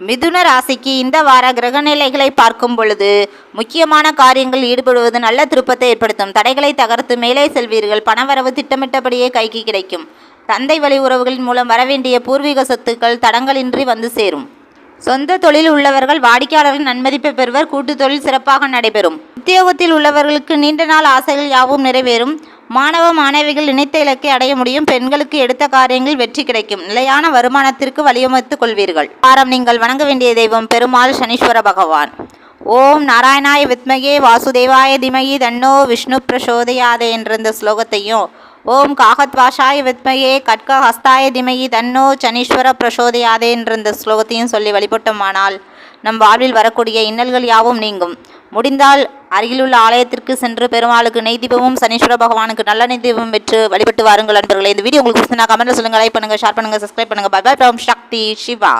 மிதுன ராசிக்கு இந்த வார கிரகநிலைகளை பார்க்கும் பொழுது முக்கியமான காரியங்கள் ஈடுபடுவது நல்ல திருப்பத்தை ஏற்படுத்தும். தடைகளை தகர்த்து மேலே செல்வீர்கள். பணவரவு திட்டமிட்டபடியே கைக்கு கிடைக்கும். தந்தை வழி உறவுகளின் மூலம் வரவேண்டிய பூர்வீக சொத்துக்கள் தடங்களின்றி வந்து சேரும். சொந்த தொழில் உள்ளவர்கள் வாடிக்கையாளர்கள் நன்மதிப்பை பெறுவர். கூட்டு தொழில் சிறப்பாக நடைபெறும். உத்தியோகத்தில் உள்ளவர்களுக்கு நீண்ட நாள் ஆசைகள் யாவும் நிறைவேறும். மாணவ மாணவிகள் நினைத்த இலக்கை அடைய முடியும். பெண்களுக்கு எடுத்த காரியங்கள் வெற்றி கிடைக்கும். நிலையான வருமானத்திற்கு வழியமைத்துக் கொள்வீர்கள். வாரம் நீங்கள் வணங்க வேண்டிய தெய்வம் பெருமாள் சனீஸ்வர பகவான். ஓம் நாராயணாய வித்மகே வாசுதேவாய திமகி தன்னோ விஷ்ணு பிரசோதயாதே என்ற இந்த ஸ்லோகத்தையும், ஓம் காகத்வாஷாய வித்மகே கட்கஹஸ்தாய திமகி தன்னோ சனீஸ்வர பிரசோதயாதே என்ற இந்த ஸ்லோகத்தையும் சொல்லி வழிபட்டோமானால் நம் வாழ்வில் வரக்கூடிய இன்னல்கள் யாவும் நீங்கும். முடிந்தால் அருகிலுள்ள ஆலயத்திற்கு சென்று பெருமாளுக்கு நெய் தீபமும் சனீஸ்வர பகவானுக்கு நல்ல நெய் தீபம் பெற்று வழிபட்டு வாருங்கள் நண்பர்களே. இந்த வீடியோ உங்களுக்கு பிடிச்சிருந்தா கமெண்ட்ல சொல்லுங்கள், லைக் பண்ணுங்கள், ஷேர் பண்ணுங்கள், சப்ஸ்கிரைப் பண்ணுங்கள். Bye bye from Shakti Siva.